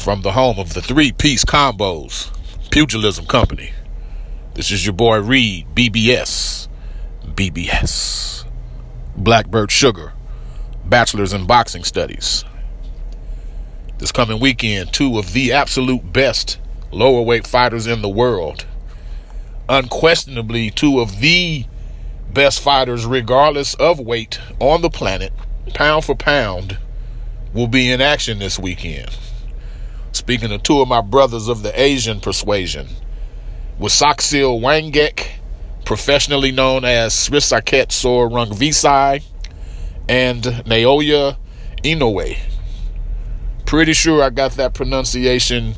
from the home of the three-piece combos, Pugilism Company. This is your boy Reed, BBS, Blackbird Sugar, Bachelor's in Boxing Studies. This coming weekend, two of the absolute best lower weight fighters in the world, unquestionably two of the best fighters regardless of weight on the planet, pound for pound, will be in action this weekend. Speaking of two of my brothers of the Asian persuasion, Srisaket Rungvisai, professionally known as Srisaket Sor Rungvisai, and Naoya Inoue. Pretty sure I got that pronunciation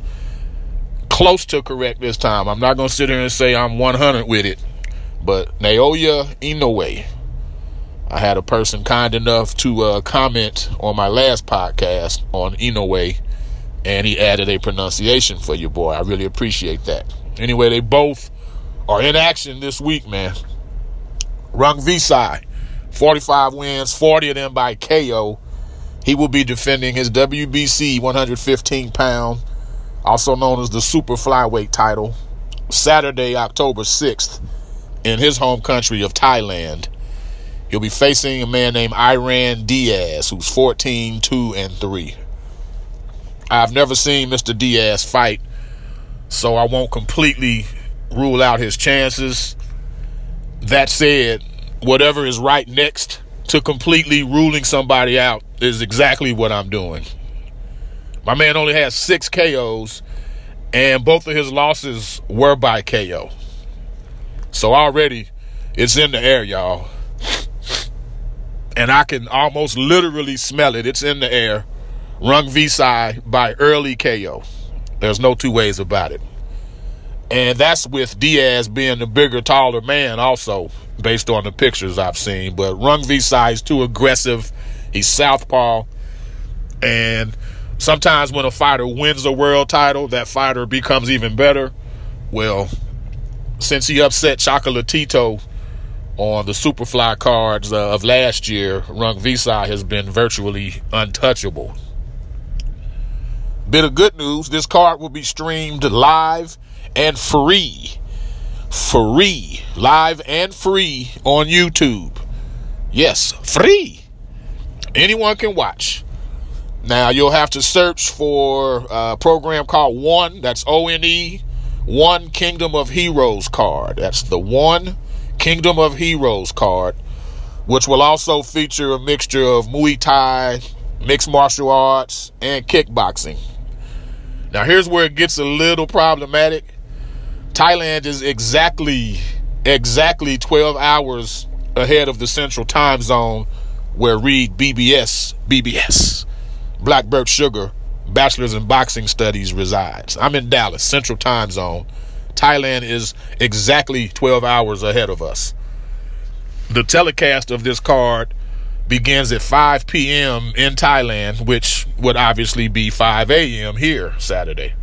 close to correct this time. I'm not going to sit here and say I'm 100 with it, but Naoya Inoue. I had a person kind enough to comment on my last podcast on Inoue, and he added a pronunciation for you, boy. I really appreciate that. Anyway, they both are in action this week, man. Rungvisai, 45 wins, 40 of them by KO. He will be defending his WBC 115-pound, also known as the super flyweight title, Saturday, October 6th, in his home country of Thailand. He'll be facing a man named Diaz, who's 14-2-3. I've never seen Mr. Diaz fight, so I won't completely rule out his chances. That said, whatever is right next to completely ruling somebody out is exactly what I'm doing. My man only has 6 KOs, and both of his losses were by KO. So already, it's in the air, y'all. And I can almost literally smell it. It's in the air. Rungvisai by early KO. There's no two ways about it. And that's with Diaz being the bigger, taller man also, based on the pictures I've seen. But Rungvisai is too aggressive. He's southpaw. And sometimes when a fighter wins a world title, that fighter becomes even better. Well, since he upset Chocolatito on the Superfly cards of last year, Rungvisai has been virtually untouchable. Bit of good news, this card will be streamed live and free. Live and free on YouTube. Yes, free. Anyone can watch. Now, you'll have to search for a program called ONE, that's ONE, One Kingdom of Heroes card. That's the One Kingdom of Heroes card, which will also feature a mixture of Muay Thai, mixed martial arts, and kickboxing. Now, here's where it gets a little problematic. Thailand is exactly 12 hours ahead of the Central Time Zone where Reed, BBS, Blackbird Sugar, Bachelor's in Boxing Studies resides. I'm in Dallas, Central Time Zone. Thailand is exactly 12 hours ahead of us. The telecast of this card begins at 5 p.m. in Thailand, which would obviously be 5 a.m. here Saturday.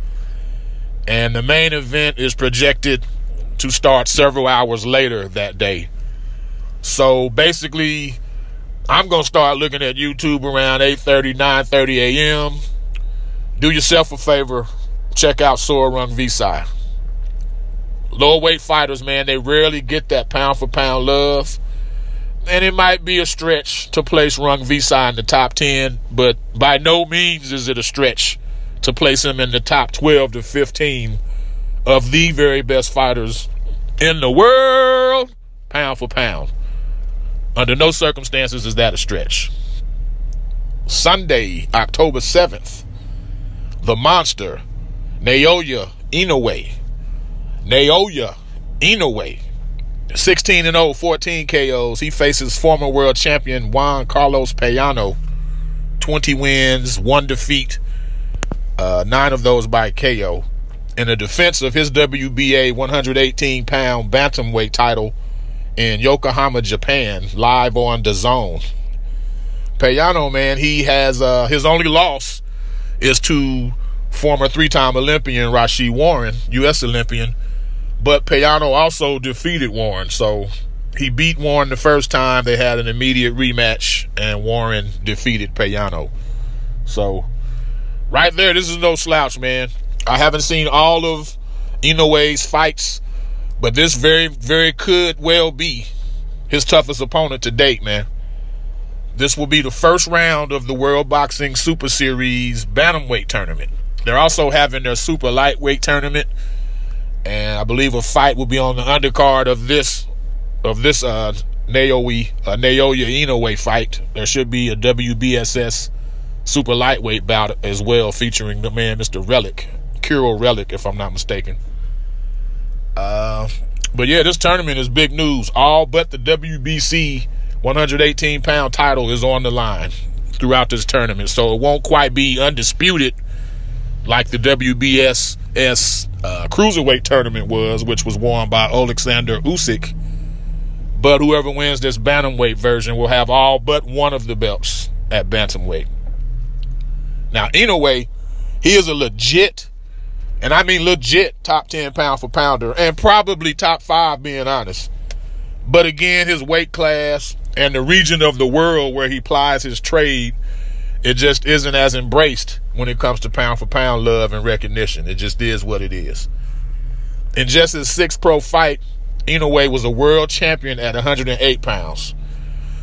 And the main event is projected to start several hours later that day. So basically, I'm going to start looking at YouTube around 8:30, 9:30 a.m. Do yourself a favor, check out Sor Rungvisai. Lower weight fighters, man, they rarely get that pound for pound love. And it might be a stretch to place Rungvisai in the top 10, but by no means is it a stretch to place him in the top 12 to 15 of the very best fighters in the world, pound for pound. Under no circumstances is that a stretch. Sunday, October 7th, the monster, Naoya Inoue. 16-0, 14 KOs. He faces former world champion Juan Carlos Payano. 20 wins, 1 defeat, 9 of those by KO. In a defense of his WBA 118-pound bantamweight title in Yokohama, Japan, live on DAZN. Payano, man, he has his only loss is to former 3-time Olympian Rashid Warren, U.S. Olympian. But Payano also defeated Warren, so he beat Warren the first time. They had an immediate rematch, and Warren defeated Payano. So Right there, this is no slouch, man. I haven't seen all of Inoue's fights, but this very, very could well be his toughest opponent to date, man. This will be the first round of the World Boxing Super Series Bantamweight tournament. They're also having their Super Lightweight tournament, and I believe a fight will be on the undercard of this Naoya Inoue fight. There should be a WBSS Super Lightweight bout as well, featuring the man Mr. Relic, Kiro Relic, if I'm not mistaken. But yeah, this tournament is big news. All but the WBC 118-pound title is on the line throughout this tournament, so it won't quite be undisputed like the WBSS cruiserweight tournament was, which was won by Alexander Usyk. But whoever wins this bantamweight version will have all but one of the belts at bantamweight. Now, Inoue, he is a legit, and I mean legit, top 10 pound for pounder, and probably top 5, being honest. But again, his weight class and the region of the world where he plies his trade, it just isn't as embraced when it comes to pound for pound love and recognition. It just is what it is. In just his 6th pro fight, Inoue was a world champion at 108 pounds.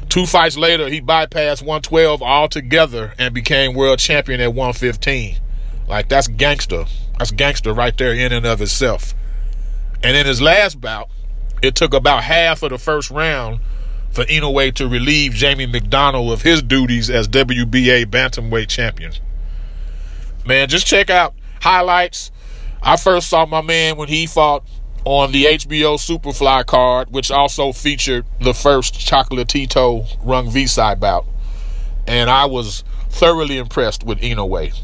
2 fights later, he bypassed 112 altogether and became world champion at 115. Like, that's gangster. That's gangster right there in and of itself. And in his last bout, it took about half of the first round for Inoue to relieve Jamie McDonnell of his duties as WBA bantamweight champion. Man, just check out highlights. I first saw my man when he fought on the HBO Superfly card, which also featured the first Chocolatito Rungvisai bout. And I was thoroughly impressed with Inoue.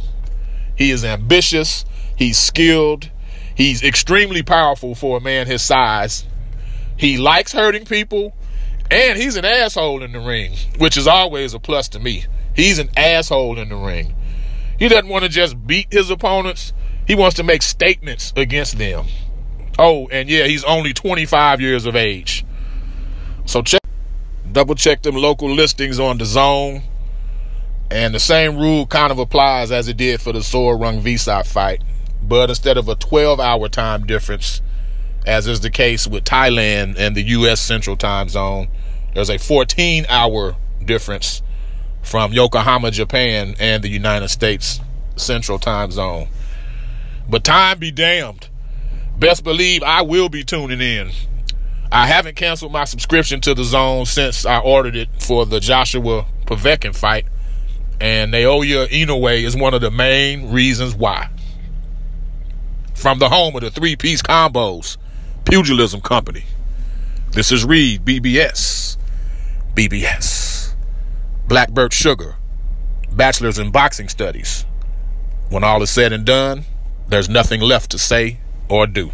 He is ambitious, he's skilled, he's extremely powerful for a man his size. He likes hurting people, and he's an asshole in the ring, which is always a plus to me. He's an asshole in the ring. He doesn't want to just beat his opponents. He wants to make statements against them. Oh, and yeah, he's only 25 years of age. So double check them local listings on DAZN. And the same rule kind of applies as it did for the Sor Rungvisai fight. But instead of a 12-hour time difference, as is the case with Thailand and the U.S. Central Time Zone, there's a 14-hour difference from Yokohama, Japan, and the United States Central Time Zone. But time be damned. Best believe I will be tuning in. I haven't canceled my subscription to the Zone since I ordered it for the Joshua Povetkin fight, and Naoya Inoue is one of the main reasons why. From the home of the 3-piece combos, Pugilism Company, this is Reed, BBS, Blackbird Sugar, Bachelor's in Boxing Studies. When all is said and done, there's nothing left to say or do.